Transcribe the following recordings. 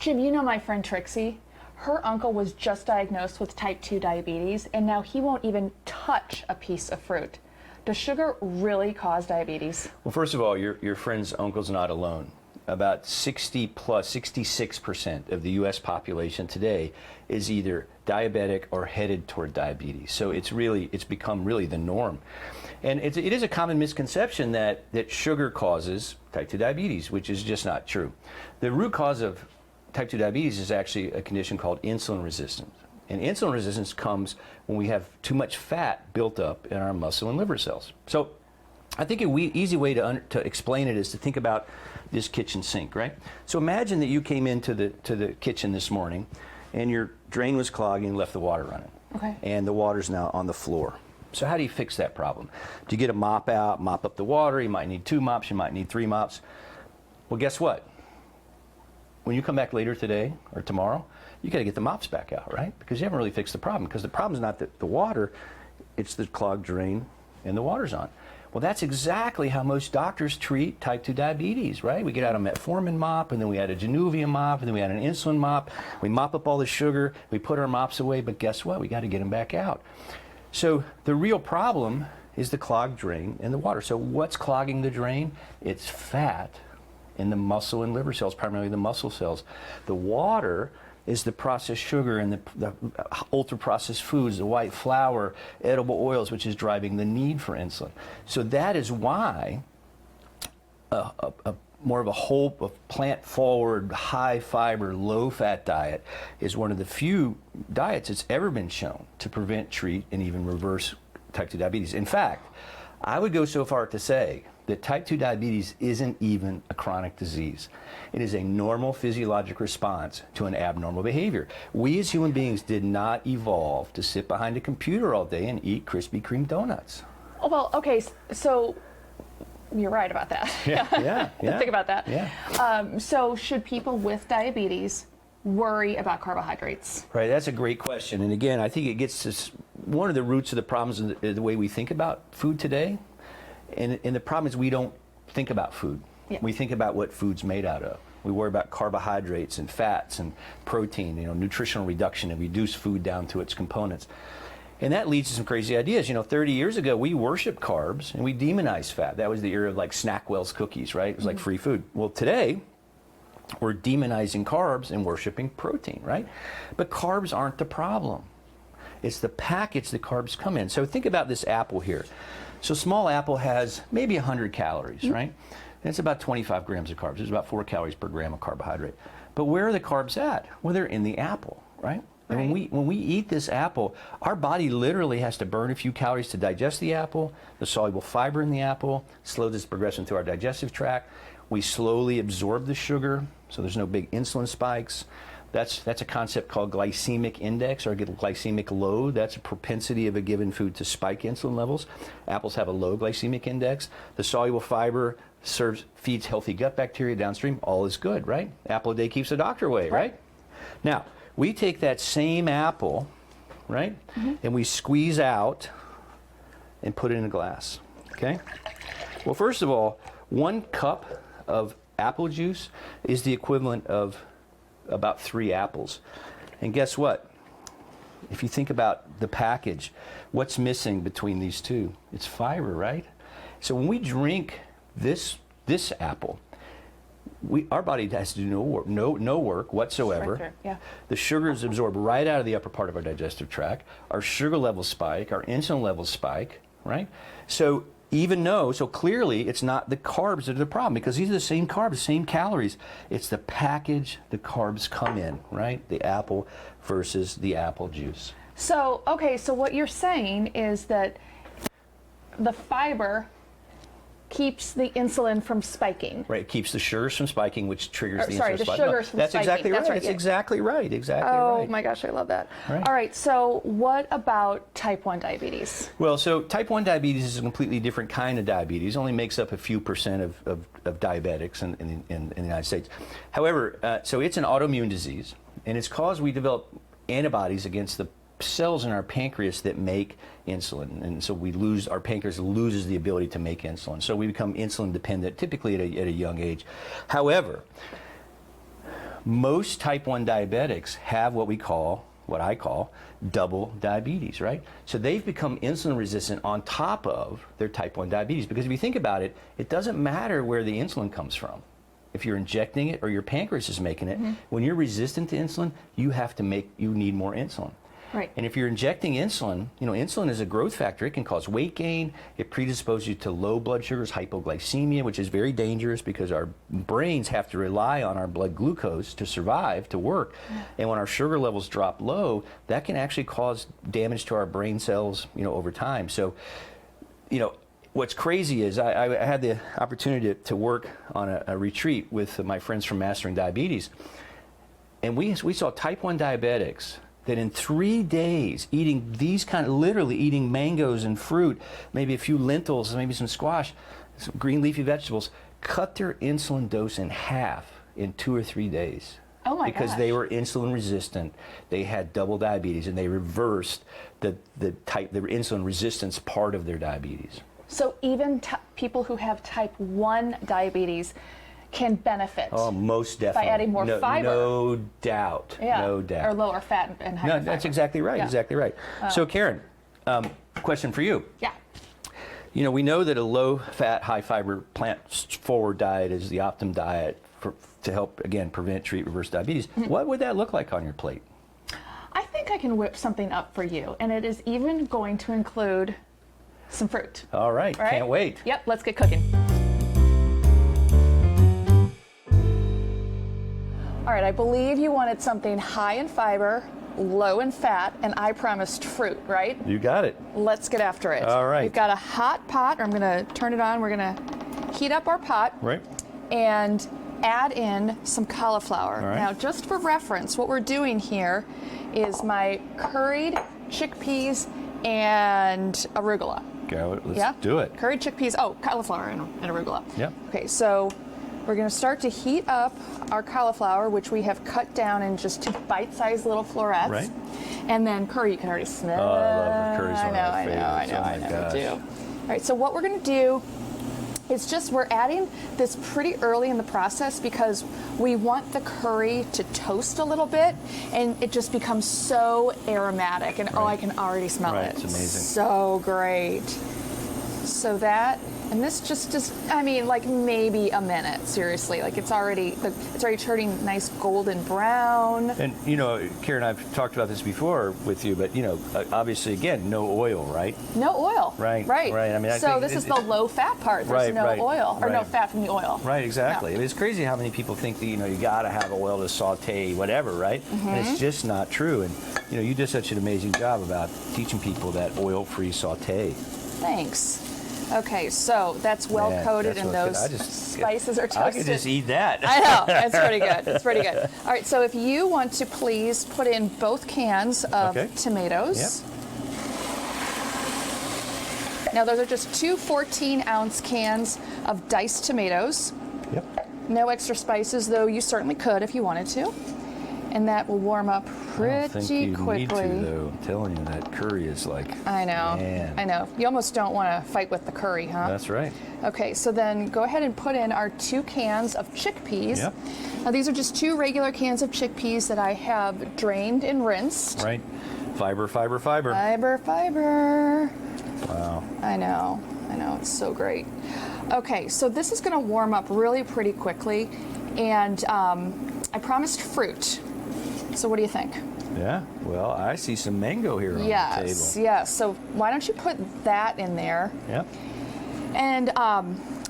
Jim, you know my friend Trixie? Her uncle was just diagnosed with type 2 diabetes, and now he won't even touch a piece of fruit. Does sugar really cause diabetes? Well, first of all, your friend's uncle's not alone. About 66% of the U.S. population today is either diabetic or headed toward diabetes. So it's become really the norm. And it is a common misconception that sugar causes type 2 diabetes, which is just not true. The root cause of type 2 diabetes is actually a condition called insulin resistance. And insulin resistance comes when we have too much fat built up in our muscle and liver cells. So I think an easy way to explain it is to think about this kitchen sink, right? So imagine that you came into the kitchen this morning and your drain was clogging and left the water running. Okay. And the water's now on the floor. So how do you fix that problem? Do you get a mop out, mop up the water? You might need 2 mops, you might need 3 mops. Well, guess what? When you come back later today or tomorrow, you got to get the mops back out, right? Because you haven't really fixed the problem. Because the problem's not the water, it's the clogged drain and the water's on. Well, that's exactly how most doctors treat type 2 diabetes, right? We get out a metformin mop, and then we add a Januvia mop, and then we add an insulin mop. We mop up all the sugar, we put our mops away, but guess what? We got to get them back out. So the real problem is the clogged drain and the water. So what's clogging the drain? It's fat in the muscle and liver cells, primarily the muscle cells. The water is the processed sugar and the ultra-processed foods, the white flour, edible oils, which is driving the need for insulin. So that is why more of a whole plant-forward, high-fiber, low-fat diet is one of the few diets that's ever been shown to prevent, treat, and even reverse type 2 diabetes. In fact, I would go so far to say that type 2 diabetes isn't even a chronic disease. It is a normal physiologic response to an abnormal behavior. We as human beings did not evolve to sit behind a computer all day and eat Krispy Kreme donuts. Oh, well, okay, so you're right about that. Yeah. Think about that. Yeah. So should people with diabetes worry about carbohydrates? Right, that's a great question. And again, I think it gets to one of the roots of the problems in the way we think about food today. And the problem is we don't think about food. Yeah. We think about what food's made out of. We worry about carbohydrates and fats and protein, nutritional reduction, and reduce food down to its components. And that leads to some crazy ideas. 30 years ago, we worshiped carbs and we demonized fat. That was the era of like Snackwell's cookies, right? It was like free food. Well, today, we're demonizing carbs and worshiping protein, right? But carbs aren't the problem. It's the package the carbs come in. So think about this apple here. So small apple has maybe 100 calories, right? And it's about 25 grams of carbs. There's about 4 calories per gram of carbohydrate. But where are the carbs at? Well, they're in the apple, right? And when we eat this apple, our body literally has to burn a few calories to digest the apple, the soluble fiber in the apple, slow this progression through our digestive tract. We slowly absorb the sugar, so there's no big insulin spikes. That's a concept called glycemic index or glycemic load. That's a propensity of a given food to spike insulin levels. Apples have a low glycemic index. The soluble fiber feeds healthy gut bacteria downstream. All is good, right? Apple a day keeps the doctor away, right? Now, we take that same apple, right, and we squeeze out and put it in a glass, okay? Well, first of all, 1 cup of apple juice is the equivalent of about 3 apples. And guess what? If you think about the package, what's missing between these two? It's fiber, right? So when we drink this apple, our body has to do no work whatsoever. Right there, yeah. The sugar is absorbed right out of the upper part of our digestive tract. Our sugar levels spike, our insulin levels spike, right? So clearly it's not the carbs that are the problem, because these are the same carbs, the same calories. It's the package the carbs come in, right? The apple versus the apple juice. So, okay, so what you're saying is that the fiber keeps the insulin from spiking. Right, it keeps the sugars from spiking, which triggers the insulin spike. The sugars from That's spiking. Exactly right. That's right. That's exactly right. Exactly right. right. Oh my gosh, I love that. Right. All right, so what about type 1 diabetes? Well, so type 1 diabetes is a completely different kind of diabetes. It only makes up a few percent of diabetics in the United States. However, so it's an autoimmune disease, and it's caused we develop antibodies against the cells in our pancreas that make insulin, and so our pancreas loses the ability to make insulin. So we become insulin dependent, typically at a young age. However, most type 1 diabetics have what I call double diabetes, right? So they've become insulin resistant on top of their type 1 diabetes, because if you think about it, it doesn't matter where the insulin comes from. If you're injecting it or your pancreas is making it, when you're resistant to insulin, you need more insulin. Right. And if you're injecting insulin, insulin is a growth factor. It can cause weight gain. It predisposes you to low blood sugars, hypoglycemia, which is very dangerous because our brains have to rely on our blood glucose to survive, to work. And when our sugar levels drop low, that can actually cause damage to our brain cells, over time. So, what's crazy is I had the opportunity to work on a retreat with my friends from Mastering Diabetes. And we saw type 1 diabetics that in 3 days, eating literally eating mangoes and fruit, maybe a few lentils, maybe some squash, some green leafy vegetables, cut their insulin dose in half in 2 or 3 days. Oh my Because gosh. they were insulin resistant, they had double diabetes, and they reversed the insulin resistance part of their diabetes. So even people who have type 1 diabetes can benefit. Oh, most definitely. By adding more fiber. No doubt. Yeah. No doubt. Or lower fat and higher No, fiber. that's exactly right. Yeah. Exactly right. So, Caryn, question for you. Yeah. We know that a low-fat, high-fiber, plant-forward diet is the optimum diet to help, again, prevent, treat, reverse diabetes. What would that look like on your plate? I think I can whip something up for you, and it is even going to include some fruit. All right. Can't wait. Yep, let's get cooking. All right, I believe you wanted something high in fiber, low in fat, and I promised fruit, right? You got it. Let's get after it. All right. We've got a hot pot. I'm going to turn it on. We're going to heat up our pot. Right. And add in some cauliflower. All right. Now, just for reference, what we're doing here is my curried chickpeas and arugula. Go. Let's do it. Curried chickpeas, cauliflower and arugula. Yep. Okay, so we're going to start to heat up our cauliflower, which we have cut down in just 2 bite-sized little florets. Right. And then curry, you can already smell. Oh, I love the curry. I know, we do. All right, so what we're going to do is we're adding this pretty early in the process because we want the curry to toast a little bit, and it just becomes so aromatic, and I can already smell it. It's amazing. So great. So that, and this just like maybe a minute, seriously. Like it's already turning nice golden brown. And Caryn, I've talked about this before with you, but obviously, again, no oil, right? No oil. Right. I mean, so this is the low fat part. There's no oil or no fat from the oil. Right, exactly. No. It's crazy how many people think that you got to have oil to saute whatever, right? And it's just not true. And you did such an amazing job about teaching people that oil-free saute. Thanks. Okay, so that's well coated, and those spices are toasted. I could just eat that. I know, it's pretty good. It's pretty good. All right, so if you want to please put in both cans of tomatoes. Yep. Now those are just 2 14-ounce cans of diced tomatoes. Yep. No extra spices, though you certainly could if you wanted to. And that will warm up pretty quickly. Need to, though. I'm telling you, that curry is like. I know. Man. I know. You almost don't want to fight with the curry, huh? That's right. Okay, so then go ahead and put in our 2 cans of chickpeas. Yep. Now these are just 2 regular cans of chickpeas that I have drained and rinsed. Right. Fiber, fiber, fiber. Fiber, fiber. Wow. I know. It's so great. Okay, so this is going to warm up really pretty quickly, and I promised fruit. So what do you think? Yeah, well, I see some mango here on the table. Yes. So why don't you put that in there? Yep. And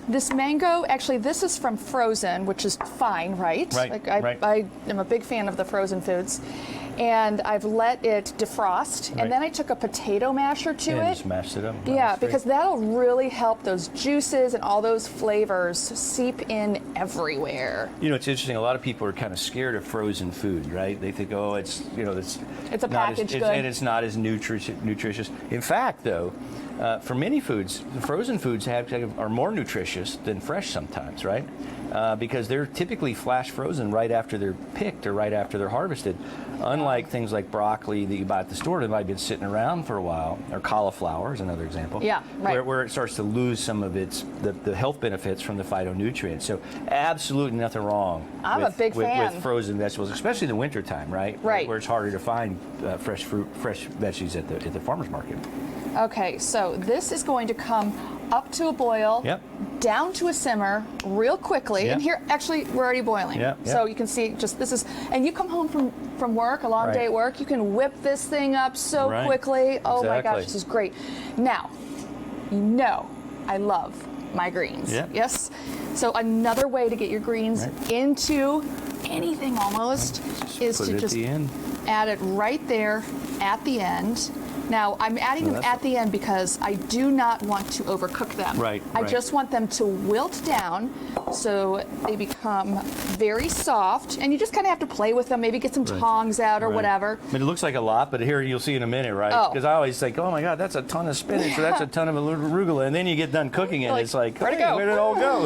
this mango, actually, this is from frozen, which is fine, right? Right. I am a big fan of the frozen foods. And I've let it defrost, and then I took a potato masher to it. And just mashed it up. Yeah, because that'll really help those juices and all those flavors seep in everywhere. It's interesting. A lot of people are kind of scared of frozen food, right? They think, it's a packaged good, and it's not as nutritious. In fact, though, for many foods, the frozen foods are more nutritious than fresh sometimes, right? because they're typically flash frozen right after they're picked or right after they're harvested. Unlike things like broccoli that you buy at the store that might have been sitting around for a while, or cauliflower is another example. Yeah, right. Where it starts to lose some of the health benefits from the phytonutrients. So absolutely nothing wrong I'm a big fan. with frozen vegetables, especially in the wintertime, right? Right. Where it's harder to find fresh fruit, fresh veggies at the farmer's market. Okay, so this is going to come up to a boil, Yep. down to a simmer real quickly. Yep. And here, actually, we're already boiling. Yep, yep. So you can see just this is, and you come home from work, a long Right. day at work, you can whip this thing up so Right. quickly. Oh my Exactly. gosh, this is great. Now, you know I love my greens. Yep. Yes? So another way to get your greens Right. into anything almost is Put to it just at the end. add it right there at the end. Now, I'm adding them at the end because I do not want to overcook them. Right, I right. just want them to wilt down so they become very soft. And you just kind of have to play with them, maybe get some Right. tongs out or Right. whatever. I mean, it looks like a lot, but here you'll see in a minute, right? Oh. Because I always think, oh my God, that's a ton of spinach, or that's a ton of arugula, and then you get done cooking it, and it's like, where'd it hey, go? where did it all go?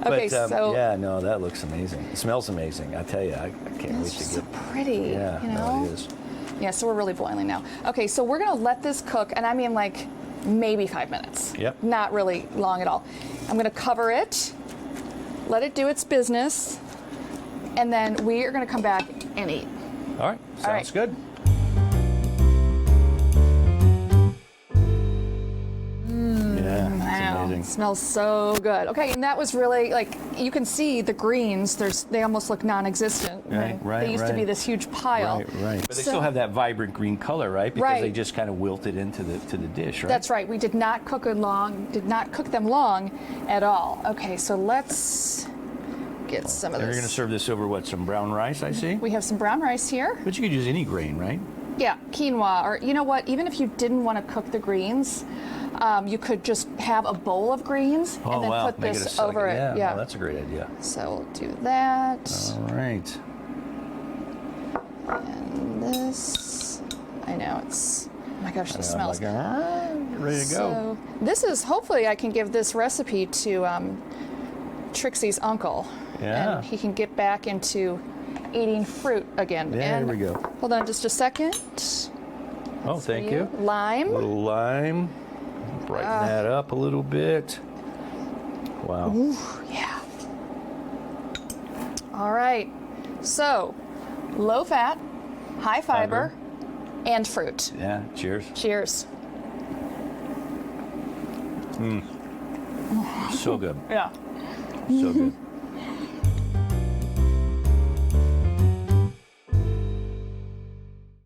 Okay, But, so yeah, no, that looks amazing. It smells amazing. I tell you, I can't wait it's to just get. so pretty. Yeah, you know? no, it is. Yeah, so we're really boiling now. Okay, so we're gonna let this cook, and I mean like maybe 5 minutes. Yep. Not really long at all. I'm gonna cover it, let it do its business, and then we are gonna come back and eat. All right, sounds right. good. Yeah, it's Wow, amazing. it smells so good. Okay, and that was really like you can see the greens. They almost look non-existent. Right, right, They used to be right. this huge pile. Right. But they So- still have that vibrant green color, right? Because Right. they just kind of wilted into the dish, right? That's right. We did not cook them long at all. Okay, so let's get some of And this. you're going to serve this over what? Some brown rice, I see. We have some brown rice here. But you could use any grain, right? Yeah, quinoa, or you know what? Even if you didn't want to cook the greens, you could just have a bowl of greens and then put Make this a over it. Yeah, well, that's a great idea. So we'll do that. All right. And this. I know it's. Oh my gosh, this I'm smells. like, all right, ready to go. So this is hopefully I can give this recipe to Trixie's uncle, Yeah. and he can get back into eating fruit again. Yeah, and here we go. Hold on just a second. Oh, thank you. Lime. A little lime. Brighten that up a little bit. Wow. Ooh, yeah. All right. So, low fat, high fiber, and fruit. Yeah, cheers. Cheers. So good. Yeah. So good.